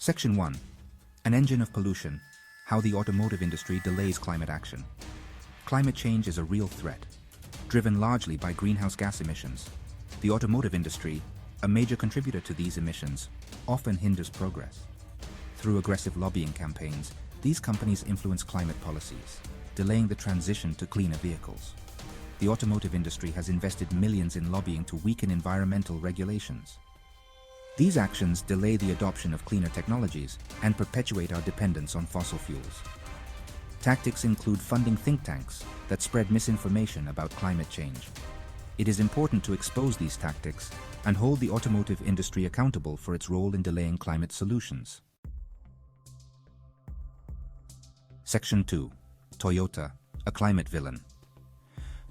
Section 1. An engine of pollution. How the automotive industry delays climate action. Climate change is a real threat, driven largely by greenhouse gas emissions. The automotive industry, a major contributor to these emissions, often hinders progress. Through aggressive lobbying campaigns, these companies influence climate policies, delaying the transition to cleaner vehicles. The automotive industry has invested millions in lobbying to weaken environmental regulations. These actions delay the adoption of cleaner technologies and perpetuate our dependence on fossil fuels. Tactics include funding think tanks that spread misinformation about climate change. It is important to expose these tactics and hold the automotive industry accountable for its role in delaying climate solutions. Section 2. Toyota, a climate villain.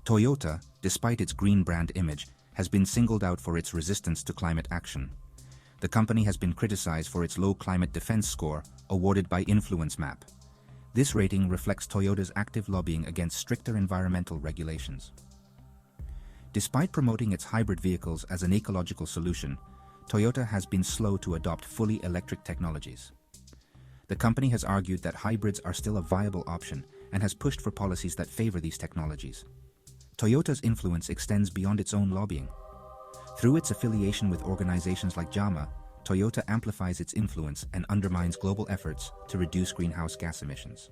Toyota, despite its green brand image, has been singled out for its resistance to climate action. The company has been criticized for its low climate defense score, awarded by InfluenceMap. This rating reflects Toyota's active lobbying against stricter environmental regulations. Despite promoting its hybrid vehicles as an ecological solution, Toyota has been slow to adopt fully electric technologies. The company has argued that hybrids are still a viable option and has pushed for policies that favor these technologies. Toyota's influence extends beyond its own lobbying. Through its affiliation with organizations like JAMA, Toyota amplifies its influence and undermines global efforts to reduce greenhouse gas emissions.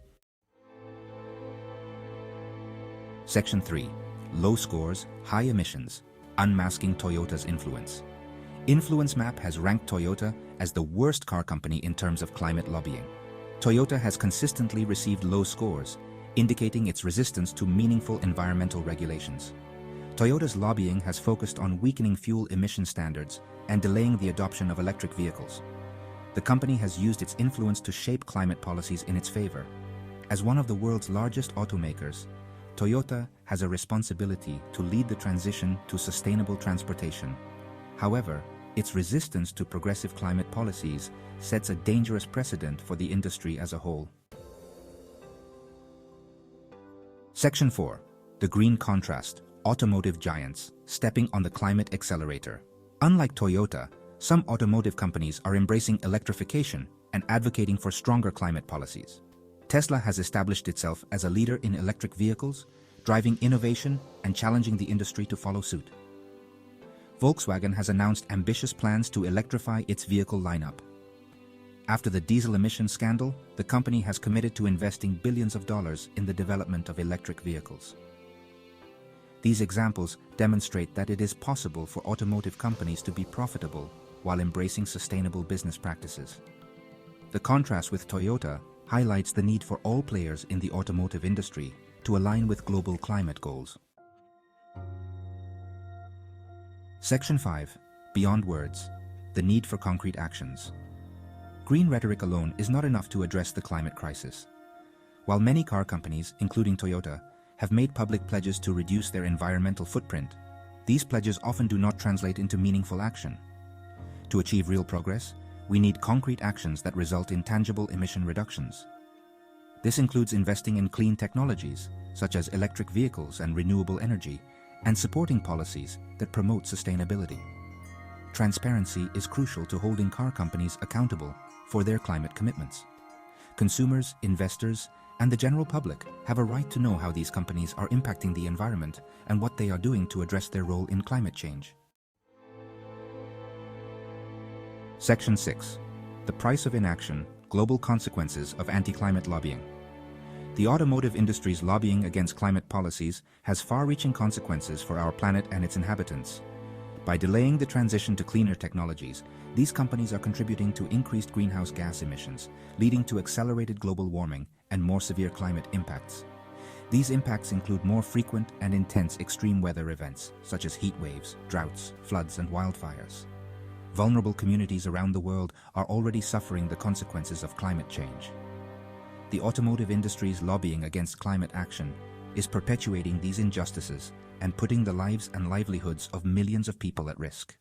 Section 3. Low scores, high emissions, unmasking Toyota's influence. InfluenceMap has ranked Toyota as the worst car company in terms of climate lobbying. Toyota has consistently received low scores, indicating its resistance to meaningful environmental regulations. Toyota's lobbying has focused on weakening fuel emission standards and delaying the adoption of electric vehicles. The company has used its influence to shape climate policies in its favor. As one of the world's largest automakers, Toyota has a responsibility to lead the transition to sustainable transportation. However, its resistance to progressive climate policies sets a dangerous precedent for the industry as a whole. Section 4. The green contrast. Automotive giants, stepping on the climate accelerator. Unlike Toyota, some automotive companies are embracing electrification and advocating for stronger climate policies. Tesla has established itself as a leader in electric vehicles, driving innovation and challenging the industry to follow suit. Volkswagen has announced ambitious plans to electrify its vehicle lineup. After the diesel emissions scandal, the company has committed to investing billions of dollars in the development of electric vehicles. These examples demonstrate that it is possible for automotive companies to be profitable while embracing sustainable business practices. The contrast with Toyota highlights the need for all players in the automotive industry to align with global climate goals. Section 5. Beyond words. The need for concrete actions. Green rhetoric alone is not enough to address the climate crisis. While many car companies, including Toyota, have made public pledges to reduce their environmental footprint, these pledges often do not translate into meaningful action. To achieve real progress, we need concrete actions that result in tangible emission reductions. This includes investing in clean technologies, such as electric vehicles and renewable energy, and supporting policies that promote sustainability. Transparency is crucial to holding car companies accountable for their climate commitments. Consumers, investors, and the general public have a right to know how these companies are impacting the environment and what they are doing to address their role in climate change. Section 6. The price of inaction, global consequences of anti-climate lobbying. The automotive industry's lobbying against climate policies has far-reaching consequences for our planet and its inhabitants. By delaying the transition to cleaner technologies, these companies are contributing to increased greenhouse gas emissions, leading to accelerated global warming and more severe climate impacts. These impacts include more frequent and intense extreme weather events, such as heat waves, droughts, floods, and wildfires. Vulnerable communities around the world are already suffering the consequences of climate change. The automotive industry's lobbying against climate action is perpetuating these injustices and putting the lives and livelihoods of millions of people at risk.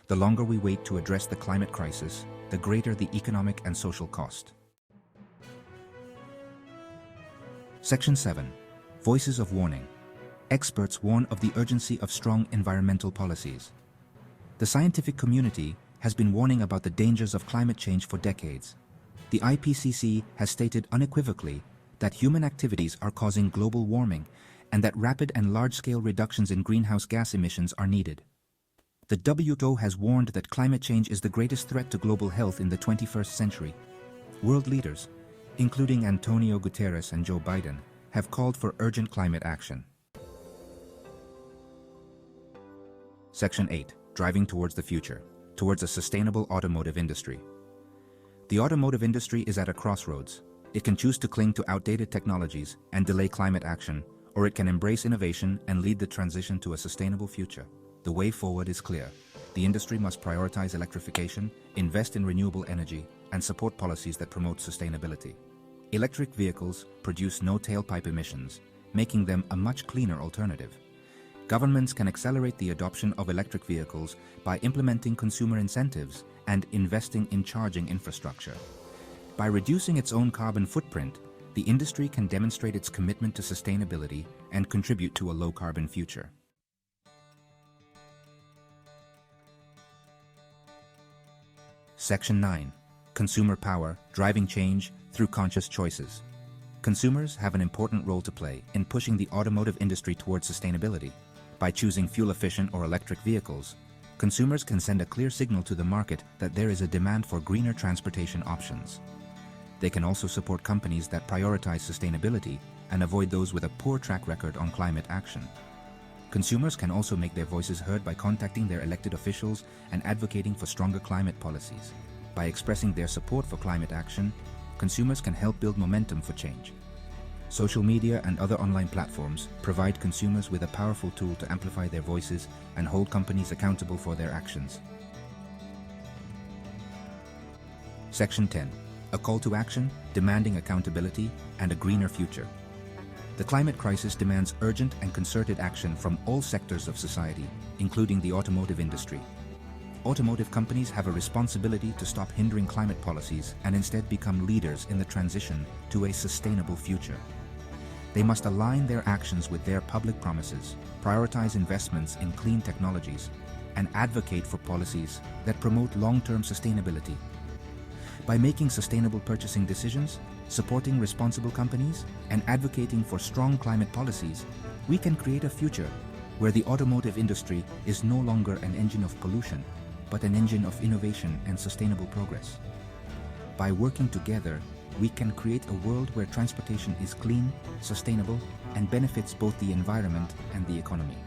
The longer we wait to address the climate crisis, the greater the economic and social cost. Section 7. Voices of warning. Experts warn of the urgency of strong environmental policies. The scientific community has has been warning about the dangers of climate change for decades. The IPCC has stated unequivocally that human activities are causing global warming and that rapid and large-scale reductions in greenhouse gas emissions are needed. The WTO has warned that climate change is the greatest threat to global health in the 21st century. World leaders, including Antonio Guterres and Joe Biden, have called for urgent climate action. Section 8. Driving towards the future, towards a sustainable automotive industry. The automotive industry is at a crossroads. It can choose to cling to outdated technologies and delay climate action, or it can embrace innovation and lead the transition to a sustainable future. The way forward is clear. The industry must prioritize electrification, invest in renewable energy, and support policies that promote sustainability. Electric vehicles produce no tailpipe emissions, making them a much cleaner alternative. Governments can accelerate the adoption of electric vehicles by implementing consumer incentives and investing in charging infrastructure. By reducing its own carbon footprint, the industry can demonstrate its commitment to sustainability and contribute to a low-carbon future. Section 9. Consumer power, driving change through conscious choices. Consumers have an important role to play in pushing the automotive industry towards sustainability. By choosing fuel-efficient or electric vehicles, consumers can send a clear signal to the market that there is a demand for greener transportation options. They can also support companies that prioritize sustainability and avoid those with a poor track record on climate action. Consumers can also make their voices heard by contacting their elected officials and advocating for stronger climate policies. By expressing their support for climate action, consumers can help build momentum for change. Social media and other online platforms provide consumers with a powerful tool to amplify their voices and hold companies accountable for their actions. Section 10. A call to action, demanding accountability, and a greener future. The climate crisis demands urgent and concerted action from all sectors of society, including the automotive industry. Automotive companies have a responsibility to stop hindering climate policies and instead become leaders in the transition to a sustainable future. They must align their actions with their public promises, prioritize investments in clean technologies, and advocate for policies that promote long-term sustainability. By making sustainable purchasing decisions, supporting responsible companies, and advocating for strong climate policies, we can create a future where the automotive industry is no longer an engine of pollution, but an engine of innovation and sustainable progress. By working together, we can create a world where transportation is clean, sustainable, and benefits both the environment and the economy.